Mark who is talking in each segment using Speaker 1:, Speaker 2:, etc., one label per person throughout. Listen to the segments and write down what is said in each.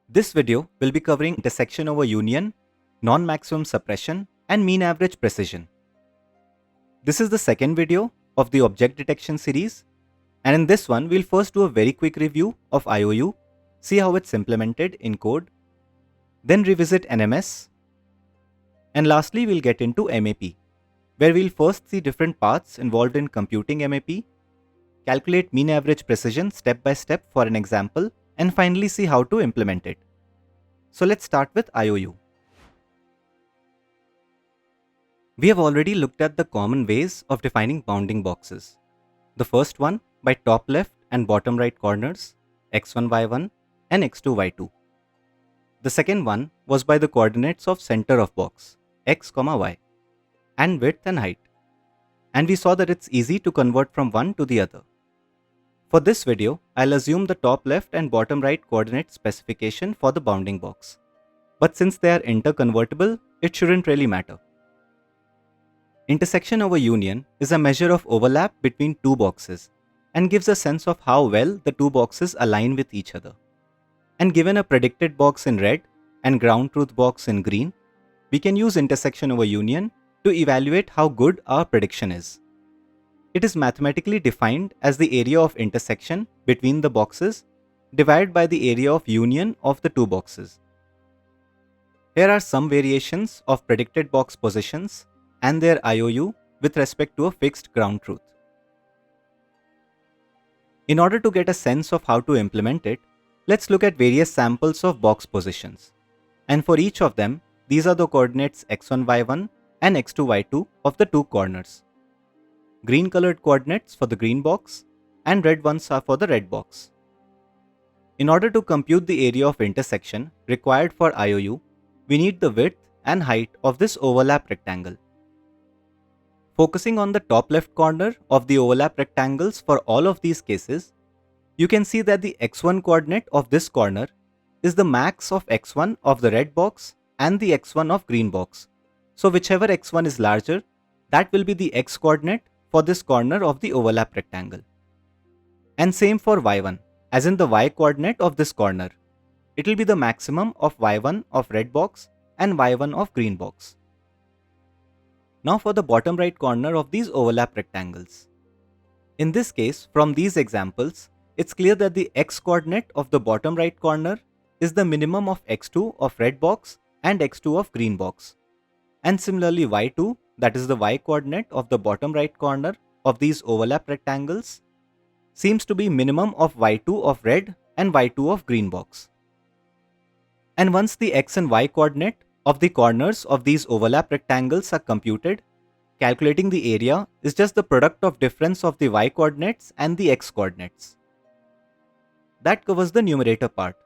Speaker 1: This video will be covering intersection over union, non-maximum suppression, and mean average precision. This is the second video of the object detection series, and in this one we'll first do a very quick review of IOU, see how it's implemented in code, then revisit NMS, and lastly we'll get into mAP, where we'll first see different paths involved in computing mAP, calculate mean average precision step by step for an example, and finally see how to implement it. So let's start with IOU. We have already looked at the common ways of defining bounding boxes. The first one by top left and bottom right corners, x1, y1 and x2, y2. The second one was by the coordinates of center of box, x, y, and width and height. And we saw that it's easy to convert from one to the other. For this video, I'll assume the top left and bottom right coordinate specification for the bounding box. But since they are interconvertible, it shouldn't really matter. Intersection over union is a measure of overlap between two boxes and gives a sense of how well the two boxes align with each other. And given a predicted box in red and ground truth box in green, we can use intersection over union to evaluate how good our prediction is. It is mathematically defined as the area of intersection between the boxes divided by the area of union of the two boxes. Here are some variations of predicted box positions and their IOU with respect to a fixed ground truth. In order to get a sense of how to implement it, let's look at various samples of box positions. And for each of them, these are the coordinates x1, y1 and x2, y2 of the two corners. Green colored coordinates for the green box and red ones are for the red box. In order to compute the area of intersection required for IOU, we need the width and height of this overlap rectangle. Focusing on the top left corner of the overlap rectangles for all of these cases, you can see that the x1 coordinate of this corner is the max of x1 of the red box and the x1 of green box. So whichever x1 is larger, that will be the x coordinate for this corner of the overlap rectangle. And same for y1, as in the y coordinate of this corner. It will be the maximum of y1 of red box and y1 of green box. Now for the bottom right corner of these overlap rectangles. In this case, from these examples, it's clear that the x coordinate of the bottom right corner is the minimum of x2 of red box and x2 of green box. And similarly y2, that is the y coordinate of the bottom right corner of these overlap rectangles, seems to be minimum of y2 of red and y2 of green box. And once the x and y coordinate of the corners of these overlap rectangles are computed, calculating the area is just the product of difference of the y coordinates and the x coordinates. That covers the numerator part.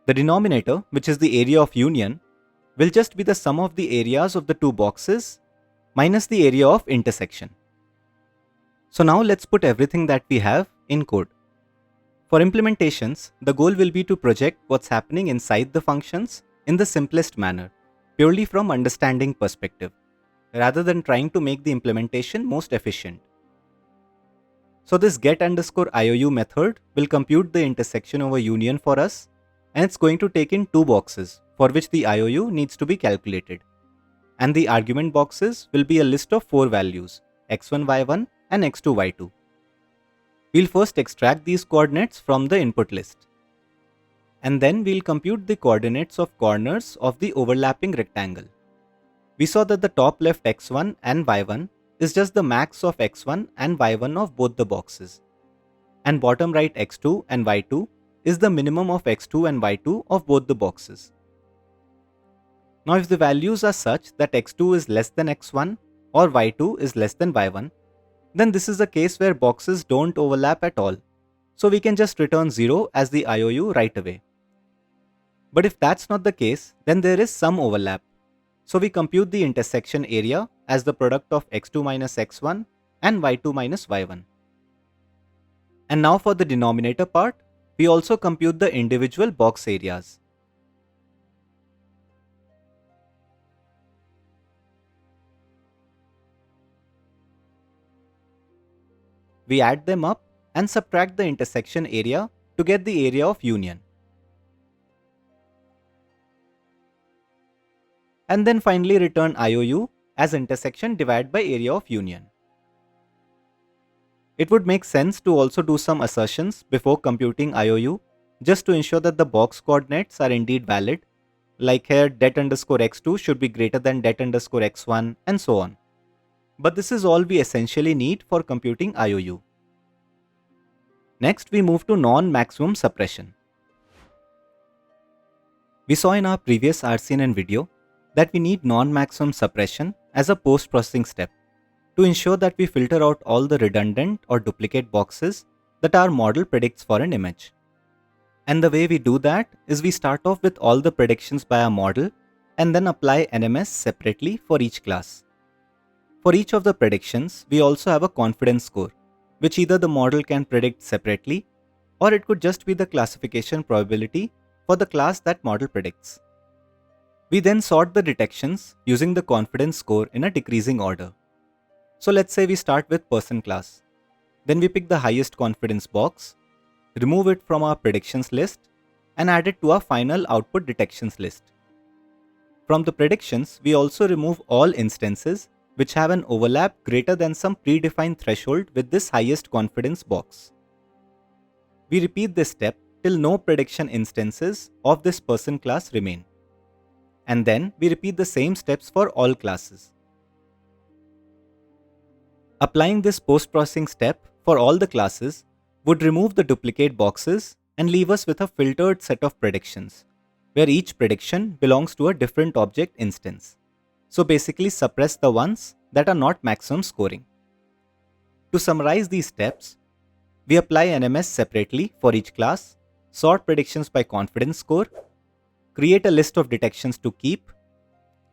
Speaker 1: The denominator, which is the area of union, will just be the sum of the areas of the two boxes minus the area of intersection. So now let's put everything that we have in code. For implementations, the goal will be to project what's happening inside the functions in the simplest manner, purely from understanding perspective, rather than trying to make the implementation most efficient. So this get_IOU method will compute the intersection over union for us, and it's going to take in two boxes for which the IOU needs to be calculated. And the argument boxes will be a list of four values, x1, y1 and x2, y2. We'll first extract these coordinates from the input list. And then we'll compute the coordinates of corners of the overlapping rectangle. We saw that the top left x1 and y1 is just the max of x1 and y1 of both the boxes. And bottom right x2 and y2 is the minimum of x2 and y2 of both the boxes. Now if the values are such that x2 is less than x1 or y2 is less than y1, then this is a case where boxes don't overlap at all. So we can just return 0 as the IOU right away. But if that's not the case, then there is some overlap. So we compute the intersection area as the product of x2 minus x1 and y2 minus y1. And now for the denominator part, we also compute the individual box areas. We add them up and subtract the intersection area to get the area of union. and then finally return IOU as intersection divided by area of union. It would make sense to also do some assertions before computing IOU just to ensure that the box coordinates are indeed valid, like here det underscore x2 should be greater than det underscore x1 and so on. But this is all we essentially need for computing IOU. Next, we move to non-maximum suppression. We saw in our previous RCNN video that we need non-maximum suppression as a post-processing step to ensure that we filter out all the redundant or duplicate boxes that our model predicts for an image. And the way we do that is we start off with all the predictions by our model and then apply NMS separately for each class. For each of the predictions, we also have a confidence score, which either the model can predict separately or it could just be the classification probability for the class that model predicts. We then sort the detections using the confidence score in a decreasing order. So let's say we start with person class. Then we pick the highest confidence box, remove it from our predictions list, and add it to our final output detections list. From the predictions, we also remove all instances which have an overlap greater than some predefined threshold with this highest confidence box. We repeat this step till no prediction instances of this person class remain. And then we repeat the same steps for all classes. Applying this post-processing step for all the classes would remove the duplicate boxes and leave us with a filtered set of predictions, where each prediction belongs to a different object instance. So basically suppress the ones that are not maximum scoring. To summarize these steps, we apply NMS separately for each class, sort predictions by confidence score, create a list of detections to keep,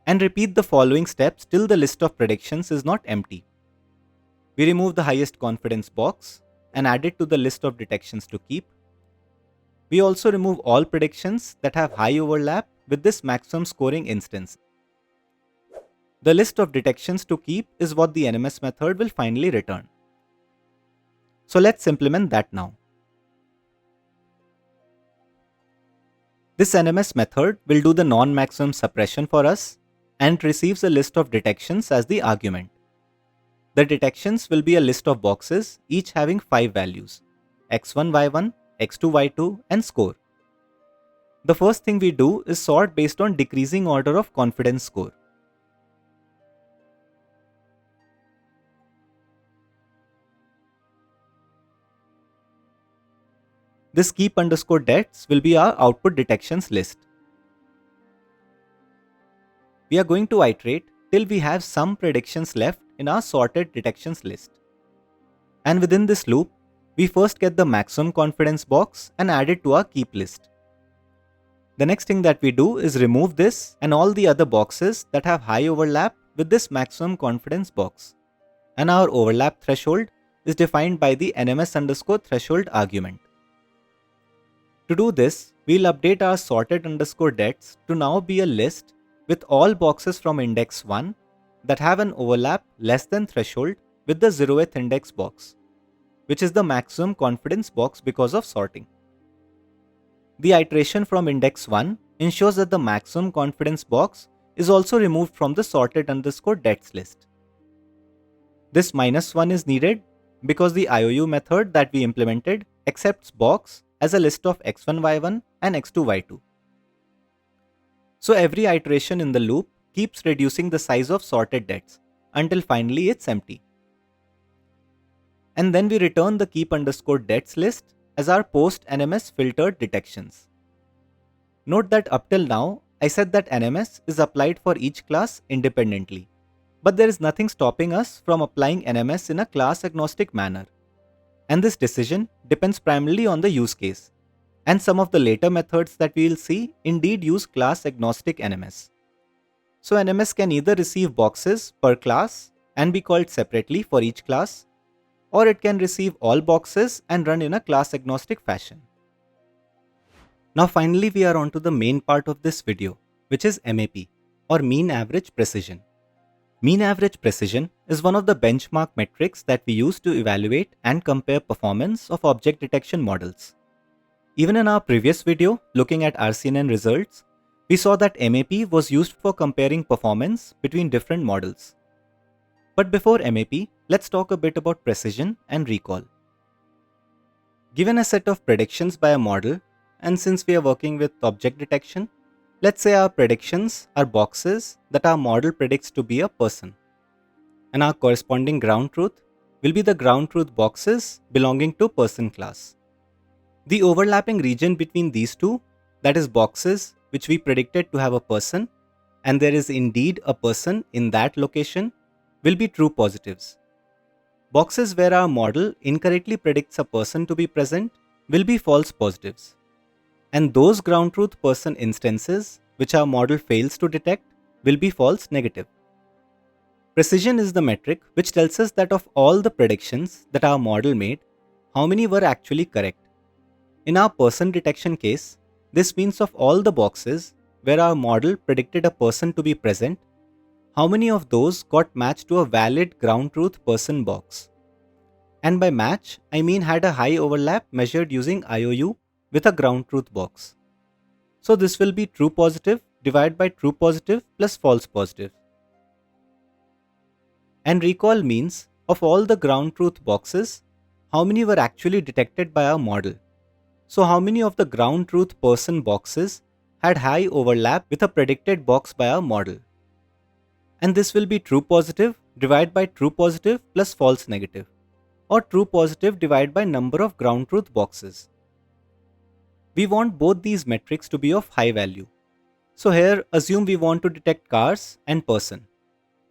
Speaker 1: and repeat the following steps till the list of predictions is not empty. We remove the highest confidence box and add it to the list of detections to keep. We also remove all predictions that have high overlap with this maximum scoring instance. The list of detections to keep is what the NMS method will finally return. So let's implement that now. This NMS method will do the non-maximum suppression for us and receives a list of detections as the argument. The detections will be a list of boxes, each having 5 values: x1, y1, x2, y2, and score. The first thing we do is sort based on decreasing order of confidence score. This keep underscore dets will be our output detections list. We are going to iterate till we have some predictions left in our sorted detections list. And within this loop, we first get the maximum confidence box and add it to our keep list. The next thing that we do is remove this and all the other boxes that have high overlap with this maximum confidence box. And our overlap threshold is defined by the NMS underscore threshold argument. To do this, we'll update our sorted underscore dets to now be a list with all boxes from index 1 that have an overlap less than threshold with the 0th index box, which is the maximum confidence box because of sorting. The iteration from index 1 ensures that the maximum confidence box is also removed from the sorted underscore dets list. This -1 is needed because the IOU method that we implemented accepts box as a list of x1, y1 and x2, y2. So every iteration in the loop keeps reducing the size of sorted dets until finally it's empty. And then we return the keep underscore dets list as our post NMS filtered detections. Note that up till now, I said that NMS is applied for each class independently, but there is nothing stopping us from applying NMS in a class agnostic manner. And this decision depends primarily on the use case. And some of the later methods that we will see indeed use class agnostic NMS. So NMS can either receive boxes per class and be called separately for each class, or it can receive all boxes and run in a class agnostic fashion. Now finally we are on to the main part of this video, which is mAP, or mean average precision. Mean average precision is one of the benchmark metrics that we use to evaluate and compare performance of object detection models. Even in our previous video looking at RCNN results, We saw that mAP was used for comparing performance between different models. But before mAP, let's talk a bit about precision and recall. Given a set of predictions by a model, and since we are working with object detection, let's say our predictions are boxes that our model predicts to be a person, and our corresponding ground truth will be the ground truth boxes belonging to person class. The overlapping region between these two, that is boxes which we predicted to have a person, and there is indeed a person in that location, will be true positives. Boxes where our model incorrectly predicts a person to be present will be false positives. And those ground truth person instances which our model fails to detect will be false negative. Precision is the metric which tells us that of all the predictions that our model made, how many were actually correct. In our person detection case, this means of all the boxes where our model predicted a person to be present, how many of those got matched to a valid ground truth person box. And by match, I mean had a high overlap measured using IOU with a ground truth box. So this will be true positive divided by true positive plus false positive. And recall means of all the ground truth boxes, how many were actually detected by our model. So how many of the ground truth person boxes had high overlap with a predicted box by our model. And this will be true positive divided by true positive plus false negative, or true positive divided by number of ground truth boxes. We want both these metrics to be of high value. So here assume we want to detect cars and person.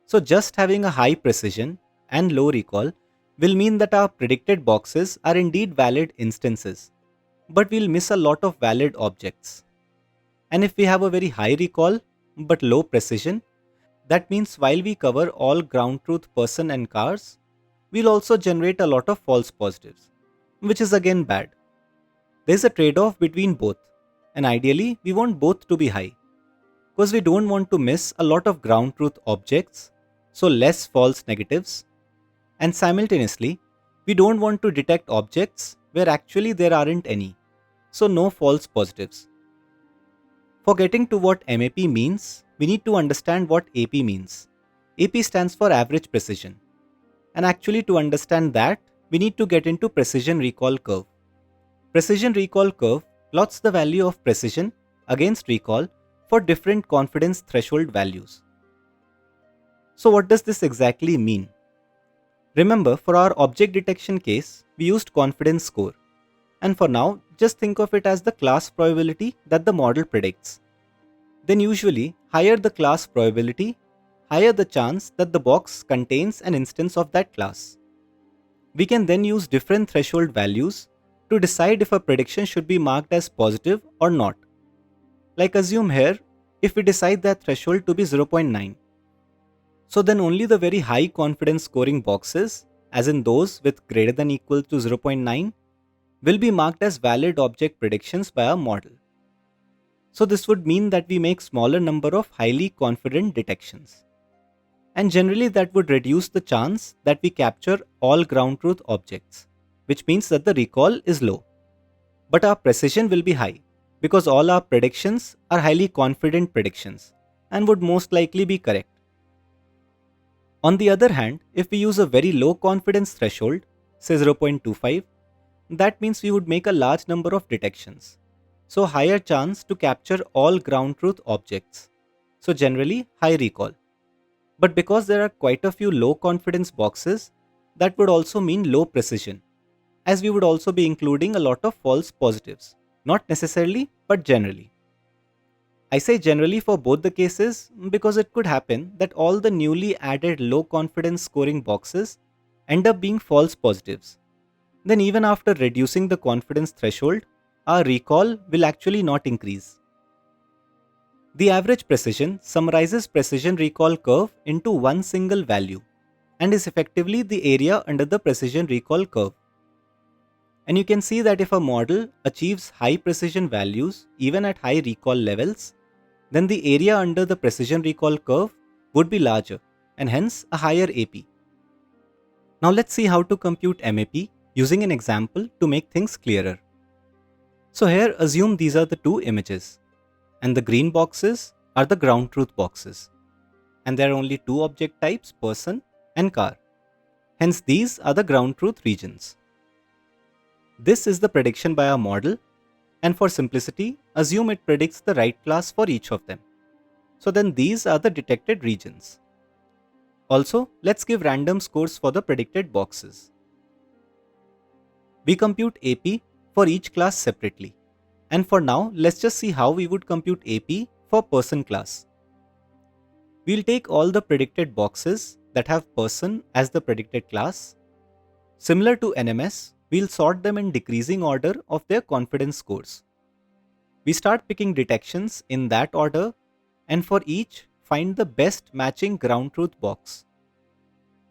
Speaker 1: So just having a high precision and low recall will mean that our predicted boxes are indeed valid instances, but we'll miss a lot of valid objects. And if we have a very high recall but low precision, that means while we cover all ground truth person and cars, we'll also generate a lot of false positives, which is again bad. There's a trade-off between both, and ideally we want both to be high, because we don't want to miss a lot of ground truth objects, so less false negatives, and simultaneously we don't want to detect objects where actually there aren't any, so no false positives. For getting to what mAP means, we need to understand what AP means. AP stands for average precision. And actually to understand that, we need to get into precision recall curve. Precision recall curve plots the value of precision against recall for different confidence threshold values. So what does this exactly mean? Remember, for our object detection case, we used confidence score. And for now, just think of it as the class probability that the model predicts. Then usually, higher the class probability, higher the chance that the box contains an instance of that class. We can then use different threshold values to decide if a prediction should be marked as positive or not. Like assume here, if we decide that threshold to be 0.9. So then only the very high confidence scoring boxes, as in those with greater than equal to 0.9, will be marked as valid object predictions by our model. So this would mean that we make smaller number of highly confident detections. And generally that would reduce the chance that we capture all ground truth objects, which means that the recall is low. But our precision will be high, because all our predictions are highly confident predictions and would most likely be correct. On the other hand, if we use a very low confidence threshold, say 0.25, that means we would make a large number of detections. So higher chance to capture all ground truth objects. So generally high recall. But because there are quite a few low confidence boxes, that would also mean low precision, as we would also be including a lot of false positives. Not necessarily, but generally. I say generally for both the cases because it could happen that all the newly added low confidence scoring boxes end up being false positives. Then even after reducing the confidence threshold, our recall will actually not increase. The average precision summarizes precision recall curve into one single value and is effectively the area under the precision recall curve. And you can see that if a model achieves high precision values even at high recall levels, then the area under the precision recall curve would be larger and hence a higher AP. Now let's see how to compute mAP using an example to make things clearer. So here assume these are the two images. and the green boxes are the ground truth boxes. And there are only two object types, person and car. Hence these are the ground truth regions. This is the prediction by our model, and for simplicity, assume it predicts the right class for each of them. So then these are the detected regions. Also, let's give random scores for the predicted boxes. We compute AP for each class separately. And for now, let's just see how we would compute AP for person class. We'll take all the predicted boxes that have person as the predicted class. Similar to NMS, we'll sort them in decreasing order of their confidence scores. We start picking detections in that order, and for each, find the best matching ground truth box.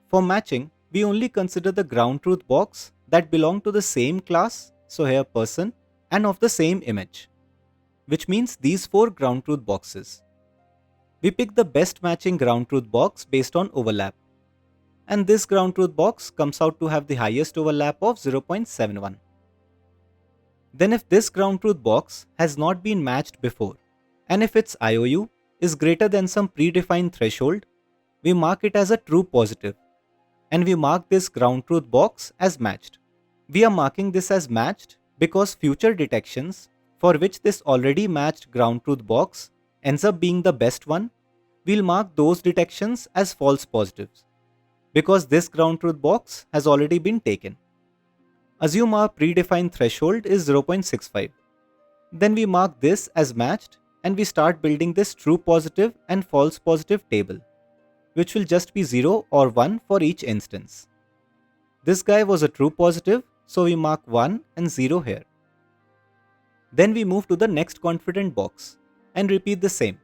Speaker 1: For matching, we only consider the ground truth box that belong to the same class, so here person, and of the same image, which means these four ground truth boxes. We pick the best matching ground truth box based on overlap, and this ground truth box comes out to have the highest overlap of 0.71. Then if this ground truth box has not been matched before, and if its IOU is greater than some predefined threshold, we mark it as a true positive, and we mark this ground truth box as matched. We are marking this as matched because future detections for which this already matched ground truth box ends up being the best one, we'll mark those detections as false positives, because this ground truth box has already been taken. Assume our predefined threshold is 0.65. Then we mark this as matched and we start building this true positive and false positive table, which will just be 0 or 1 for each instance. This guy was a true positive, so we mark 1 and 0 here. Then we move to the next confident box and repeat the same.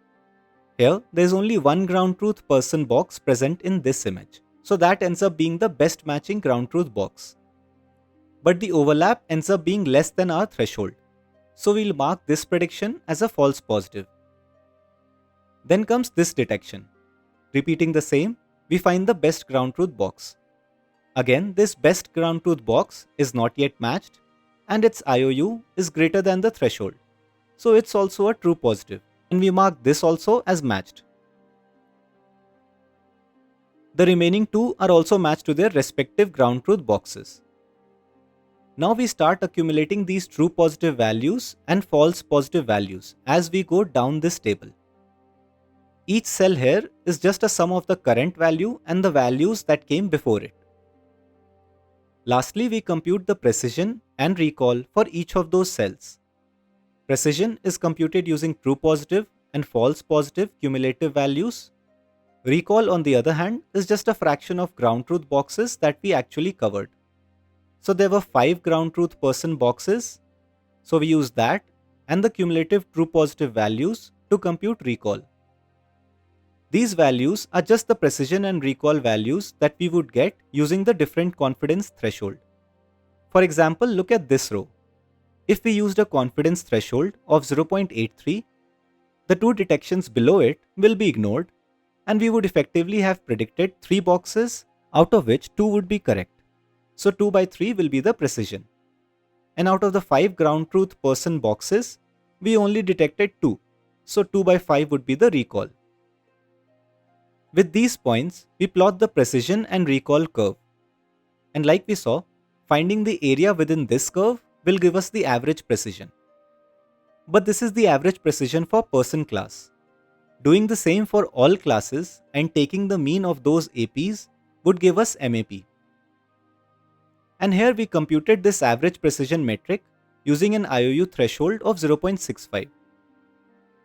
Speaker 1: Here, there is only one ground truth person box present in this image, so that ends up being the best matching ground truth box. But the overlap ends up being less than our threshold, so we'll mark this prediction as a false positive. Then comes this detection. Repeating the same, we find the best ground truth box. Again, this best ground truth box is not yet matched, and its IOU is greater than the threshold, so it's also a true positive, and we mark this also as matched. The remaining two are also matched to their respective ground truth boxes. Now we start accumulating these true positive values and false positive values as we go down this table. Each cell here is just a sum of the current value and the values that came before it. Lastly, we compute the precision and recall for each of those cells. Precision is computed using true positive and false positive cumulative values. Recall, on the other hand, is just a fraction of ground truth boxes that we actually covered. So there were 5 ground truth person boxes, so we use that and the cumulative true positive values to compute recall. These values are just the precision and recall values that we would get using the different confidence threshold. For example, look at this row. If we used a confidence threshold of 0.83, the two detections below it will be ignored, and we would effectively have predicted 3 boxes, out of which 2 would be correct. So 2 by 3 will be the precision. And out of the 5 ground truth person boxes, we only detected 2, so 2 by 5 would be the recall. With these points, we plot the precision and recall curve. And like we saw, finding the area within this curve will give us the average precision. But this is the average precision for person class. Doing the same for all classes and taking the mean of those APs would give us mAP. And here we computed this average precision metric using an IOU threshold of 0.65.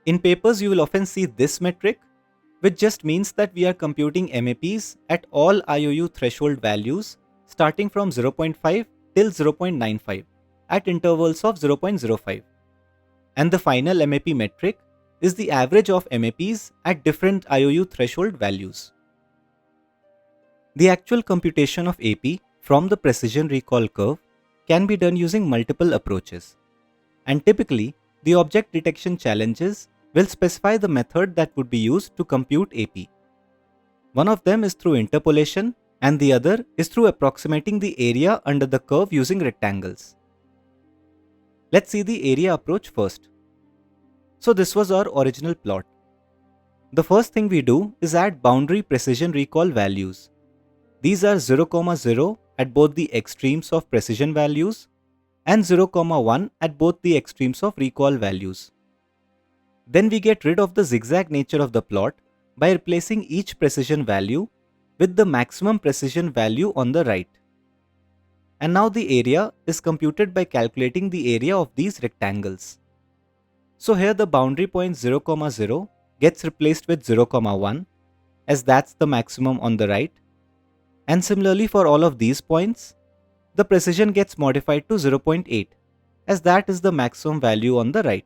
Speaker 1: In papers, you will often see this metric, which just means that we are computing mAPs at all IOU threshold values starting from 0.5 till 0.95 at intervals of 0.05. And the final mAP metric is the average of mAPs at different IOU threshold values. The actual computation of AP from the precision recall curve can be done using multiple approaches. And typically, the object detection challenges will specify the method that would be used to compute AP. One of them is through interpolation and the other is through approximating the area under the curve using rectangles. Let's see the area approach first. So this was our original plot. The first thing we do is add boundary precision recall values. These are 0, 0 at both the extremes of precision values and 0, 1 at both the extremes of recall values. Then we get rid of the zigzag nature of the plot by replacing each precision value with the maximum precision value on the right. And now the area is computed by calculating the area of these rectangles. So here the boundary point 0, 0 gets replaced with 0, 1 as that's the maximum on the right. And similarly for all of these points, the precision gets modified to 0.8 as that is the maximum value on the right.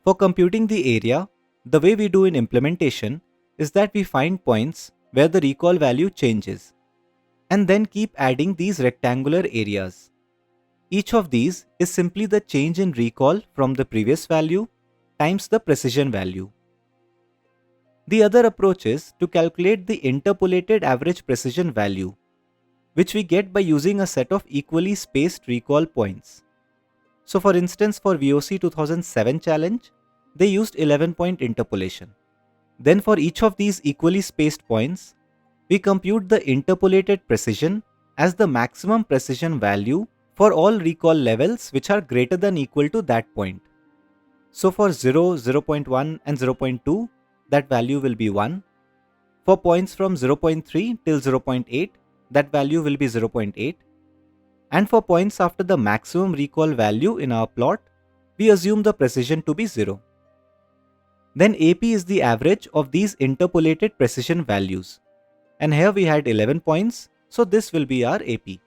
Speaker 1: For computing the area, the way we do in implementation is that we find points where the recall value changes and then keep adding these rectangular areas. Each of these is simply the change in recall from the previous value times the precision value. The other approach is to calculate the interpolated average precision value, which we get by using a set of equally spaced recall points. So for instance, for VOC 2007 challenge, they used 11-point interpolation. Then for each of these equally spaced points, we compute the interpolated precision as the maximum precision value for all recall levels which are greater than equal to that point. So for 0, 0.1 and 0.2, that value will be 1. For points from 0.3 till 0.8, that value will be 0.8. And for points after the maximum recall value in our plot, we assume the precision to be 0. Then AP is the average of these interpolated precision values. And here we had 11 points, so this will be our AP.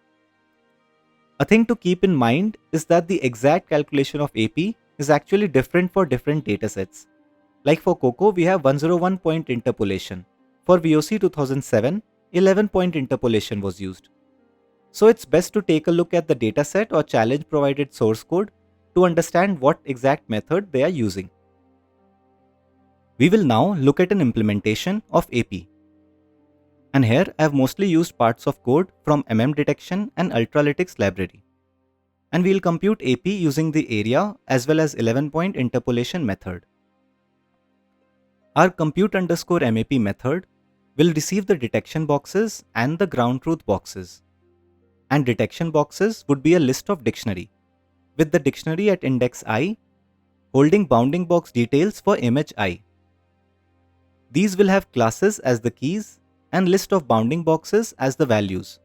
Speaker 1: A thing to keep in mind is that the exact calculation of AP is actually different for different datasets. Like for COCO, we have 101-point interpolation. For VOC 2007, 11-point interpolation was used. So it's best to take a look at the dataset or challenge provided source code to understand what exact method they are using. We will now look at an implementation of AP. And here I have mostly used parts of code from detection and Ultralytics library. And we will compute AP using the area as well as 11-point interpolation method. Our compute_mAP method will receive the detection boxes and the ground truth boxes. And detection boxes would be a list of dictionary, with the dictionary at index I holding bounding box details for image I. These will have classes as the keys and list of bounding boxes as the values,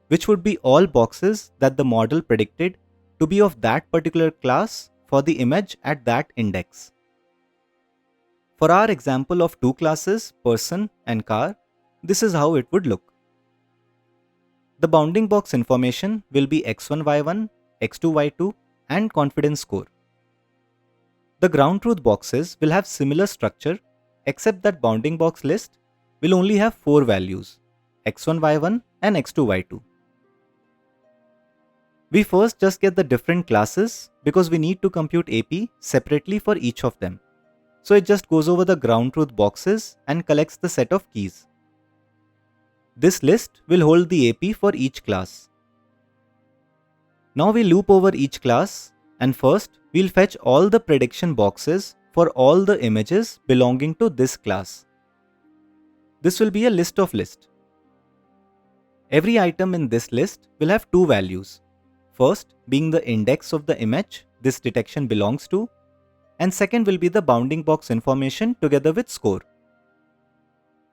Speaker 1: which would be all boxes that the model predicted to be of that particular class for the image at that index. For our example of two classes, person and car, this is how it would look. The bounding box information will be x1, y1, x2, y2 and confidence score. The ground truth boxes will have similar structure except that bounding box list will only have 4 values, x1, y1 and x2, y2. We first just get the different classes because we need to compute AP separately for each of them. So it just goes over the ground truth boxes and collects the set of keys. This list will hold the AP for each class. Now we loop over each class and first we'll fetch all the prediction boxes for all the images belonging to this class. This will be a list of list. Every item in this list will have 2 values. First being the index of the image this detection belongs to, and second will be the bounding box information together with score.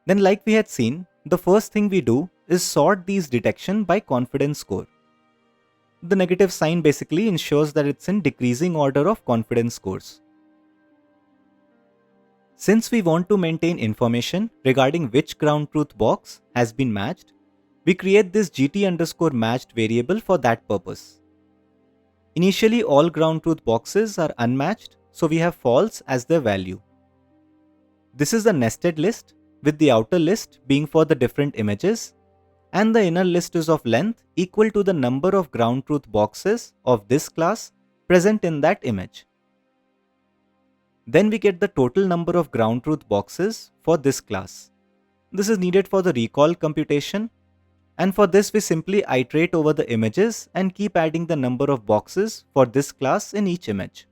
Speaker 1: Then like we had seen, the first thing we do is sort these detection by confidence score. The negative sign basically ensures that it's in decreasing order of confidence scores. Since we want to maintain information regarding which ground truth box has been matched, we create this gt_matched variable for that purpose. Initially all ground truth boxes are unmatched, so we have false as their value. This is a nested list with the outer list being for the different images and the inner list is of length equal to the number of ground truth boxes of this class present in that image. Then we get the total number of ground truth boxes for this class. This is needed for the recall computation, and for this we simply iterate over the images and keep adding the number of boxes for this class in each image.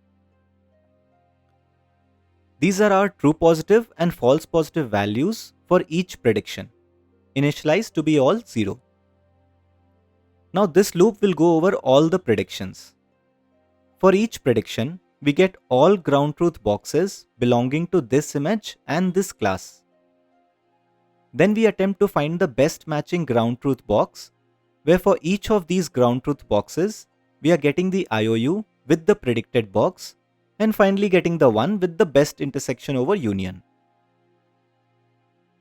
Speaker 1: These are our true positive and false positive values for each prediction, initialized to be all 0. Now this loop will go over all the predictions. For each prediction, we get all ground truth boxes belonging to this image and this class. Then we attempt to find the best matching ground truth box, where for each of these ground truth boxes, we are getting the IOU with the predicted box, and finally getting the one with the best intersection over union.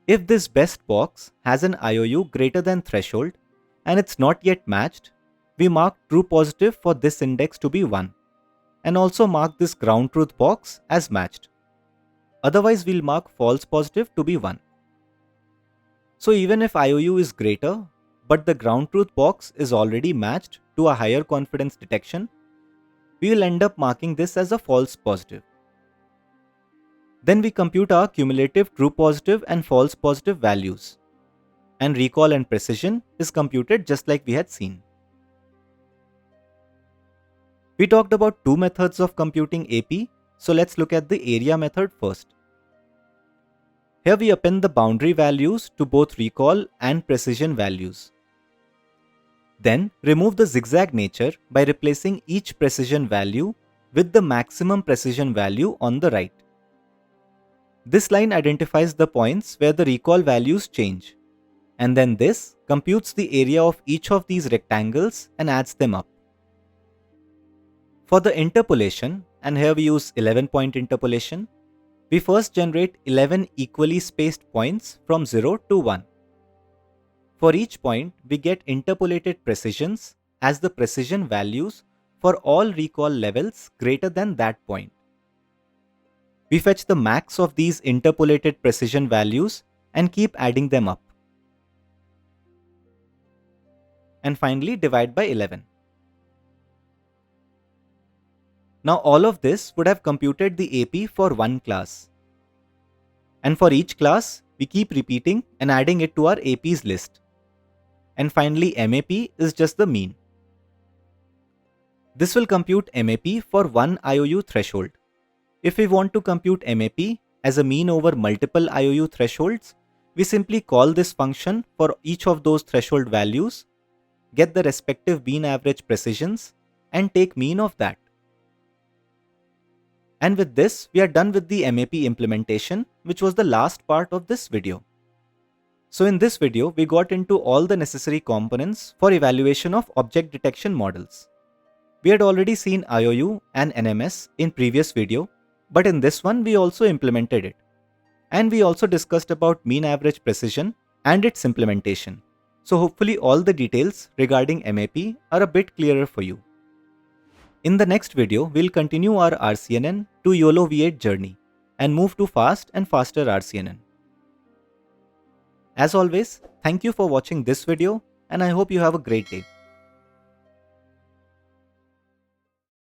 Speaker 1: If this best box has an IOU greater than threshold and it's not yet matched, we mark true positive for this index to be 1 and also mark this ground truth box as matched. Otherwise, we'll mark false positive to be 1. So even if IOU is greater, but the ground truth box is already matched to a higher confidence detection, we will end up marking this as a false positive. Then we compute our cumulative true positive and false positive values. And recall and precision is computed just like we had seen. We talked about two methods of computing AP, so let's look at the area method first. Here we append the boundary values to both recall and precision values. Then remove the zigzag nature by replacing each precision value with the maximum precision value on the right. This line identifies the points where the recall values change, and then this computes the area of each of these rectangles and adds them up. For the interpolation, and here we use 11-point interpolation, we first generate 11 equally spaced points from 0 to 1. For each point, we get interpolated precisions as the precision values for all recall levels greater than that point. We fetch the max of these interpolated precision values and keep adding them up. And finally divide by 11. Now all of this would have computed the AP for one class. And for each class, we keep repeating and adding it to our AP's list. And finally, mAP is just the mean. This will compute mAP for one IOU threshold. If we want to compute mAP as a mean over multiple IOU thresholds, we simply call this function for each of those threshold values, get the respective mean average precisions, and take mean of that. And with this, we are done with the mAP implementation, which was the last part of this video. So in this video, we got into all the necessary components for evaluation of object detection models. We had already seen IOU and NMS in previous video, but in this one we also implemented it. And we also discussed about mean average precision and its implementation. So hopefully all the details regarding mAP are a bit clearer for you. In the next video, we'll continue our RCNN to YOLO V8 journey and move to fast and faster RCNN. As always, thank you for watching this video and I hope you have a great day.